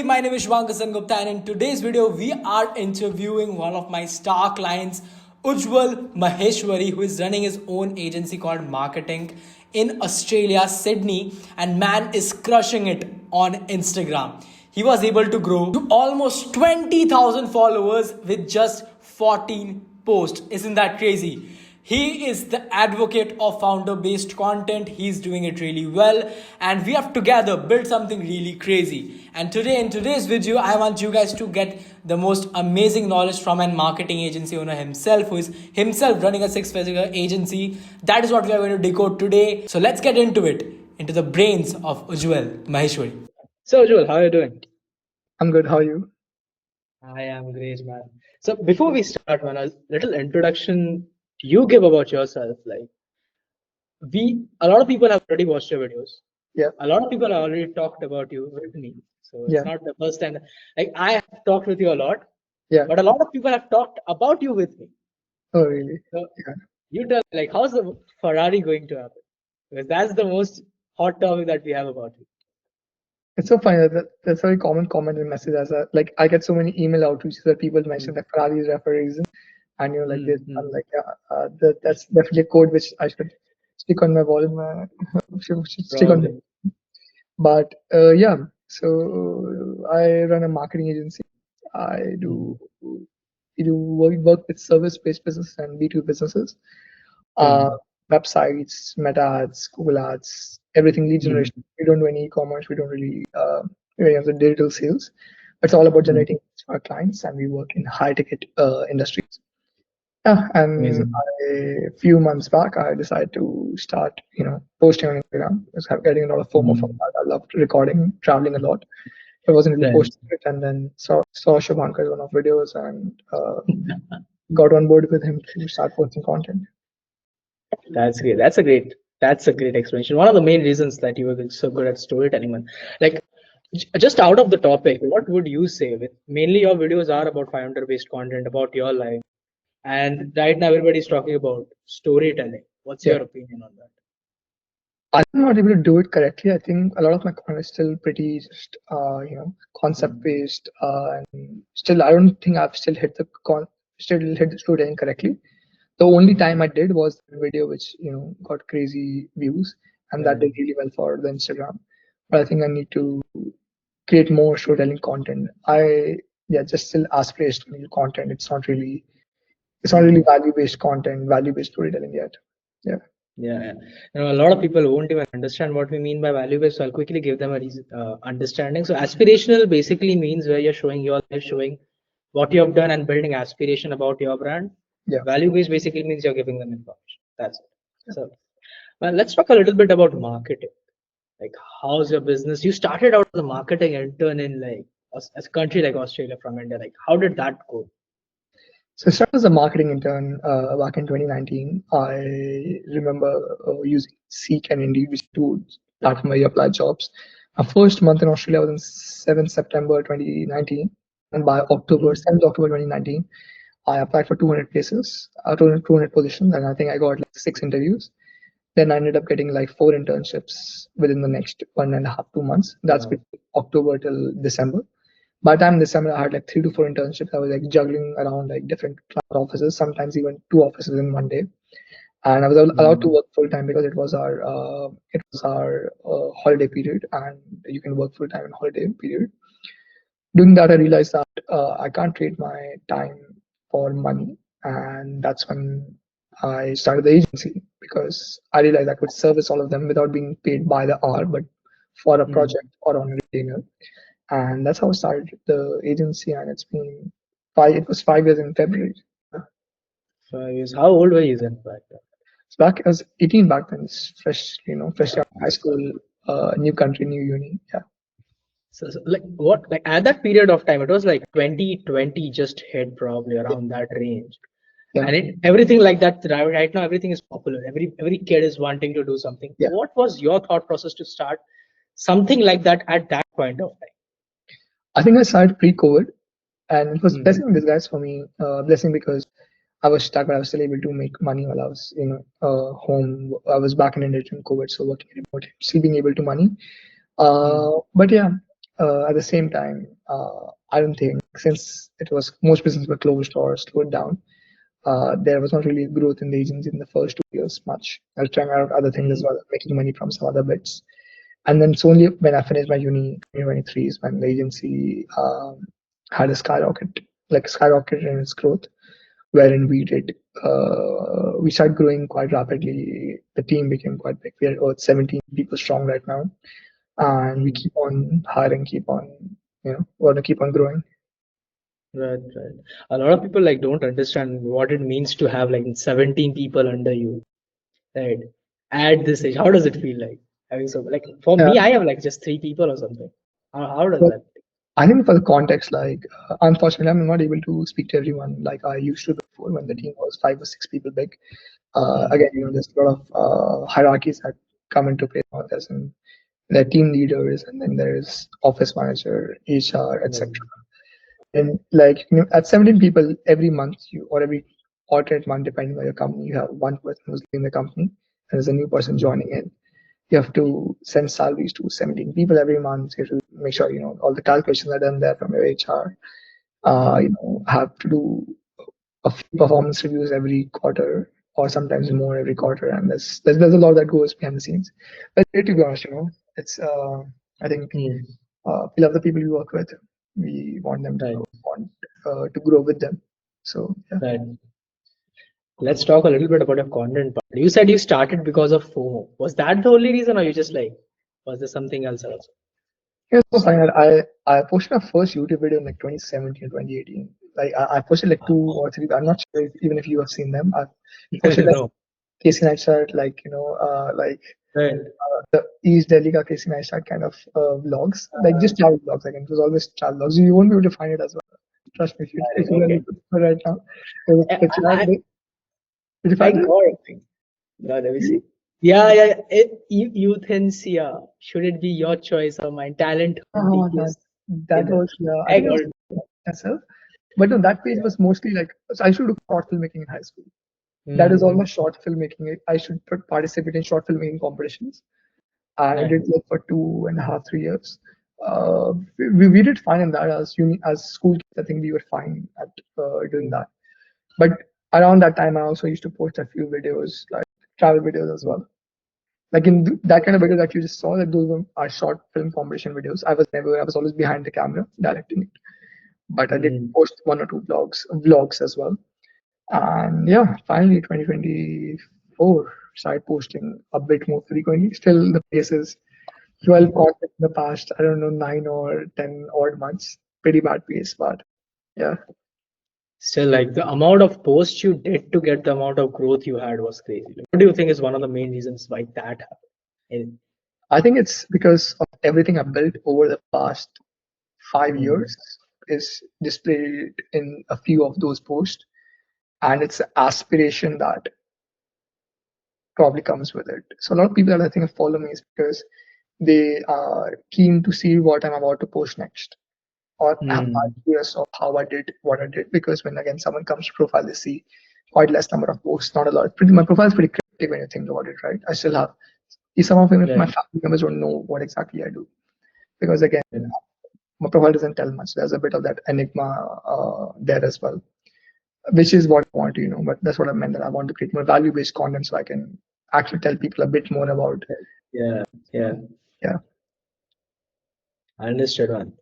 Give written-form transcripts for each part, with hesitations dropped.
everybody, my name is Shubhankar Sengupta and in today's video we are interviewing one of my star clients, Ujjwal Maheshwari, who is running his own agency called Marketing in Australia, Sydney, and man is crushing it on Instagram. He was able to grow to almost 20,000 followers with just 14 posts. Isn't that crazy? He is the advocate of founder based content. He's doing it really well, and we have together built something really crazy. And today, in today's video, I want you guys to get the most amazing knowledge from an marketing agency owner himself, who is himself running a six-figure agency. That is what we are going to decode today. So let's get into it, into the brains of Ujjwal Maheshwari. So, Ujjwal, how are you doing? I'm good. How are you? I am great, man. So before we start, man, a little introduction you give about yourself. Like a lot of people have already watched your videos. Yeah. A lot of people have already talked about you with me. So it's Yeah. not the first time. Like I have talked with you a lot, Yeah. but a lot of people have talked about you with me. Oh, really? So Yeah. you tell, like, how's the Ferrari going to happen? Because that's the most hot topic that we have about you. It's so funny that's a very common comment and message as like I get so many email outreaches that people mention that Ferrari is there for a reason, and you're like this. I'm like, yeah, that's definitely a code which I should stick on my wall. Should stick on. Probably. But yeah, so I run a marketing agency. I do work with service-based businesses and B2B businesses. Websites, Meta ads, Google ads, everything lead generation. We don't do any e-commerce. We don't really do any of the digital sales. It's all about generating leads for our clients, and we work in high-ticket industries. Yeah, and Amazing. a few months back, I decided to start, posting on Instagram. I was getting a lot of FOMO from that. I loved recording, traveling a lot. I wasn't really Right. posting it, and then saw Shubhankar's one of videos and got on board with him to start posting content. That's great. That's a great explanation. One of the main reasons that you were so good at storytelling, man. Like, just out of the topic, what would you say? With mainly your videos are about founder-based content, about your life, and right now everybody's talking about storytelling. What's Yeah. your opinion on that? I'm not able to do it correctly. I think a lot of my content is still pretty just concept based, and still I don't think I've still hit the storytelling correctly. The only time I did was the video which got crazy views, and that did really well for the Instagram. But I think I need to create more storytelling content. Just still aspirational content. It's not really value based content, value based storytelling yet. Yeah. Yeah. A lot of people won't even understand what we mean by value-based, so I'll quickly give them a understanding. So aspirational basically means where you're showing your life, showing what you have done and building aspiration about your brand. Yeah. Value-based basically means you're giving them information. That's it. So, well, let's talk a little bit about marketing. Like, how's your business? You started out as a marketing intern in like a country like Australia from India. Like, how did that go? So I started as a marketing intern back in 2019. I remember using Seek and Indeed, which two platforms where you apply jobs. My first month in Australia was on 7th September 2019, and by October 7th October 2019, I applied for 200 places, 200 positions, and I think I got like 6 interviews. Then I ended up getting like 4 internships within the next 1.5 2 months. That's between October till December. By the time December, I had like 3 to 4 internships. I was like juggling around like different client offices, sometimes even 2 offices in one day. And I was allowed to work full time because it was our holiday period, and you can work full time in holiday period. Doing that, I realized that I can't trade my time for money, and that's when I started the agency because I realized I could service all of them without being paid by the hour, but for a project or on a retainer. And that's how I started the agency, and it's been it was 5 years in February. 5 years. How old were you then back then? So back I was 18 back then. It's fresh out of high school, new country, new uni. Yeah. So like what, like at that period of time, it was like 2020 just hit probably around that range. Yeah. And everything like that right now, everything is popular. Every kid is wanting to do something. Yeah. What was your thought process to start something like that at that point of time? I think I started pre-COVID, and it was blessing in disguise for me. Blessing because I was stuck, but I was still able to make money while I was, home. I was back in India during COVID, so working remote, still being able to money. But yeah, at the same time, I don't think, since it was most businesses were closed or slowed down, there was not really growth in the agency in the first 2 years much. I was trying out other things as well, making money from some other bits. And then it's only when I finished my uni 2023 is when the agency had a skyrocket in its growth, wherein we started growing quite rapidly. The team became quite big. We are about 17 people strong right now, and we keep on hiring, want to keep on growing. Right, right. A lot of people like don't understand what it means to have like 17 people under you, right? At this age, how does it feel like having so like for Yeah. me, I have like just 3 people or something. How does Well, that? I think for the context, unfortunately, I'm not able to speak to everyone like I used to before when the team was 5 or 6 people big. Again, there's a lot of hierarchies that come into play on this, and there are team leaders, and then there's office manager, HR, etc. And at 17 people every month, or every alternate month, depending on your company, you have one person who's leaving the company, and there's a new person joining in. You have to send salaries to 17 people every month. You have to make sure all the calculations are done there from your HR. Have to do a few performance reviews every quarter, or sometimes more every quarter, and there's a lot that goes behind the scenes. But to be honest, it's I think we love the people we work with. We want them to Right. to grow with them. So yeah. Right. Let's talk a little bit about your content part. You said you started because of FOMO. Was that the only reason, or you just like, was there something else also? Here's what's funny. I posted my first YouTube video in like 2017, 2018. Like I posted like 2 or 3. I'm not sure even if you have seen them. I posted like No. Casey Neistat, Right. the East Delhi ka Casey Neistat kind of vlogs, like just travel vlogs. Again, it was always travel vlogs. You won't be able to find it as well. Trust me, if you Okay. look for it right now, there's a picture out there. Did you I find it? got it. No, let me see. Yeah, yeah. Euthanasia. Should it be your choice or mine? Talent. Oh, that was I I think it got was it. myself. But no, that page was mostly like, so I used to do short filmmaking in high school. That is Mhm. almost short filmmaking. I should participate in short filmmaking competitions, and I did like for 2.5, 3 years. We did fine in that as school kids. I think we were fine at doing that. But around that time, I also used to post a few videos, like travel videos as well. Like that kind of video that you just saw, that those are short film competition videos. I was always behind the camera directing it. But I did post 1 or 2 vlogs as well. And yeah, finally 2024 started posting a bit more frequently. Still the pace is 12 content in the past, I don't know, 9 or 10 odd months. Pretty bad pace, but yeah. Still, like the amount of posts you did to get the amount of growth you had was crazy. Like, what do you think is one of the main reasons why that happened? I think it's because of everything I built over the past 5 years is displayed in a few of those posts. And it's the aspiration that probably comes with it. So a lot of people that I think follow me is because they are keen to see what I'm about to post next, or are curious of how I did what I did. Because when again someone comes to profile, they see quite less number of posts, not a lot. My profile is pretty cryptic when you think about it, right? I still have some of them, my family members don't know what exactly I do, because again, my profile doesn't tell much. There's a bit of that enigma there as well, which is what I want to, but that's what I meant, that I want to create more value-based content so I can actually tell people a bit more about. Yeah, yeah. Yeah. I understood one.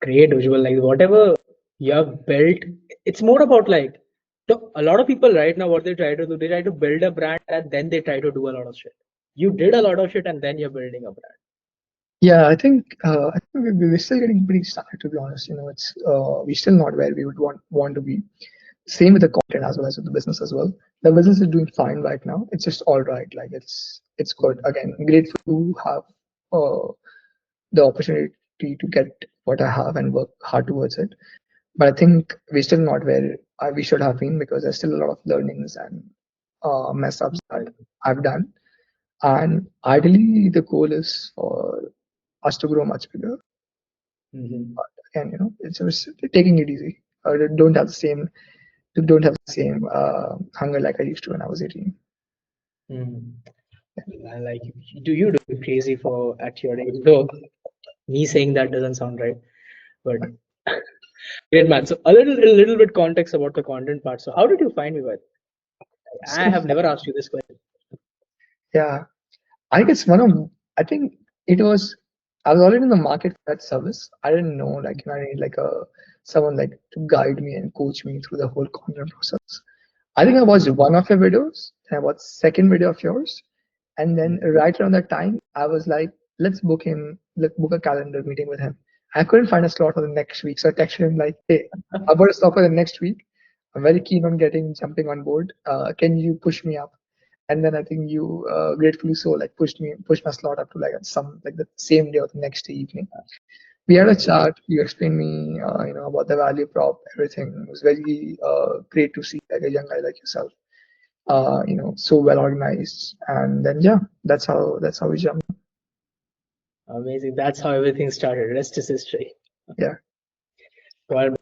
Create visual, like whatever you have built, it's more about like a lot of people right now, what they try to do, they try to build a brand and then they try to do a lot of shit. You did a lot of shit and then you're building a brand. Yeah, I think we're still getting pretty started, to be honest. It's we're still not where we would want to be. Same with the content as well as with the business as well. The business is doing fine right now. It's just all right. Like it's good. Again, grateful to have the opportunity to get what I have and work hard towards it. But I think we're still not where we should have been, because there's still a lot of learnings and mess ups that I've done. And ideally, the goal is for us to grow much bigger. But again, it's just taking it easy. I don't have the same hunger like I used to when I was 18. Like, do you do crazy for at your age? So Me saying that doesn't sound right, but great man. So a little bit context about the content part. So how did you find me? By I So have never asked you this question. yeah, I guess one of I think it was I was already in the market for that service. I didn't know like I need like a someone like to guide me and coach me through the whole content process. I think I watched one of your videos, and I watched second video of yours, and then right around that time, I was like, let's book a calendar meeting with him. I couldn't find a slot for the next week, so I texted him like, hey, I've got a slot for the next week. I'm very keen on jumping on board. Can you push me up? And then I think you gratefully so like pushed my slot up to like some like the same day or the next day evening. We had a chat. You explained me, about the value prop, everything. It was very great to see like a young guy like yourself, so well organized. And then yeah, that's how we jumped. Amazing. That's how everything started. Rest is history. Yeah. Well,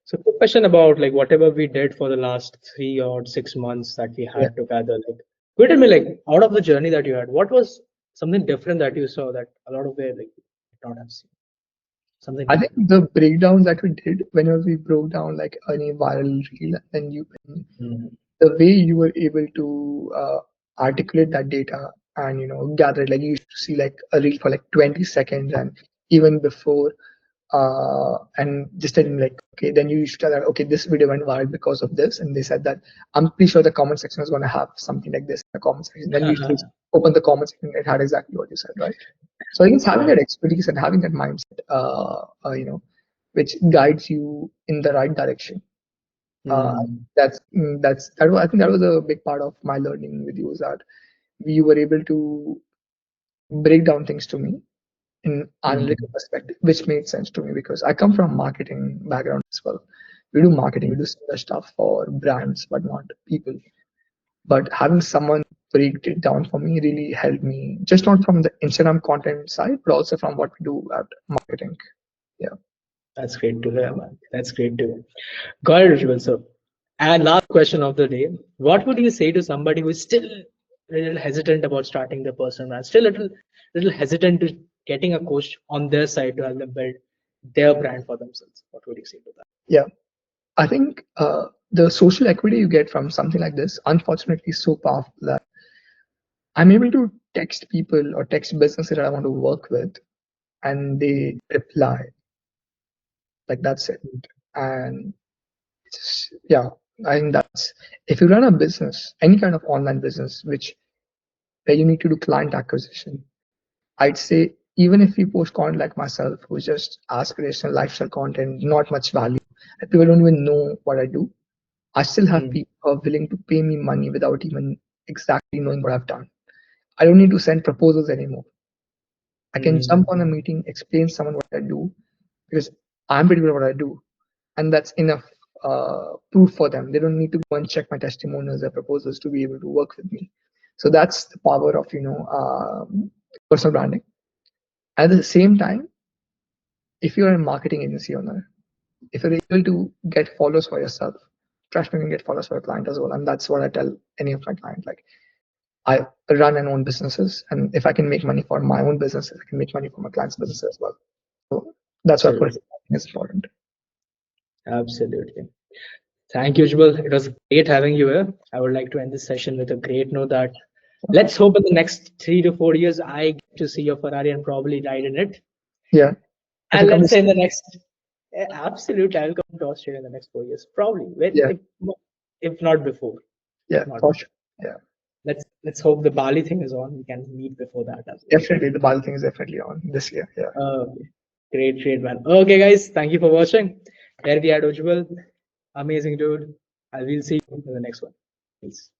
so quick question about like whatever we did for the last 3 or 6 months that we Yeah. had together. Like, could you tell me like out of the journey that you had, what was something different that you saw that a lot of the like did not have seen? Something I think the breakdowns that we did whenever we broke down like any viral reel, and Mhm. the way you were able to articulate that data and gather it, like you used to see like a reel for like 20 seconds, and even before and just telling like, okay, then you used to tell that, okay, this video went viral because of this, and they said that I'm pretty sure the comment section is going to have something like this in the comment section. Then you used to open the comment section, it had exactly what you said, right? So I guess having that expertise and having that mindset, which guides you in the right direction. Uh, Mm. I think that was a big part of my learning with you, is that you were able to break down things to me in analytical perspective, which made sense to me because I come from marketing background as well. We do marketing, we do similar stuff for brands, but not people. But having someone break it down for me really helped me, just not from the Instagram content side, but also from what we do at marketing. Yeah. That's great to hear, man. That's great to hear. Got it, Ritual. So, and last question of the day: what would you say to somebody who is still a little hesitant about starting their personal brand, still a little hesitant to getting a coach on their side to help them build their brand for themselves? What would you say to that? Yeah. I think the social equity you get from something like this, unfortunately, is so powerful that I'm able to text people or text businesses that I want to work with, and they reply. Like that's it. And yeah, I think that's if you run a business, any kind of online business, where you need to do client acquisition, I'd say even if you post content like myself, who's just aspirational lifestyle content, not much value, and people don't even know what I do, I still have people who are willing to pay me money without even exactly knowing what I've done. I don't need to send proposals anymore. I can jump on a meeting, explain someone what I do, because I'm pretty good at what I do, and that's enough proof for them. They don't need to go and check my testimonials or proposals to be able to work with me. So that's the power of personal branding. At the same time, if you're a marketing agency owner, if you're able to get followers for yourself, trust me, you can get followers for your client as well. And that's what I tell any of my clients. Like I run and own businesses, and if I can make money for my own businesses, I can make money for my clients' business as well. So that's why personal branding is important. Absolutely. Thank you, Ujjwal. It was great having you here. I would like to end this session with a great note that let's hope in the next 3 to 4 years I get to see your Ferrari and probably ride in it. Yeah. And let's say in the next, absolutely, I'll come to Australia in the next 4 years, probably. Yeah. If not before. Yeah, Not for before. sure. Yeah. Let's hope the Bali thing is on. We can meet before that as well. Definitely, the Bali thing is definitely on this year. Yeah. Great, man. Okay, guys, thank you for watching. Here we had Ujjwal. Amazing dude. I will see you in the next one. Peace.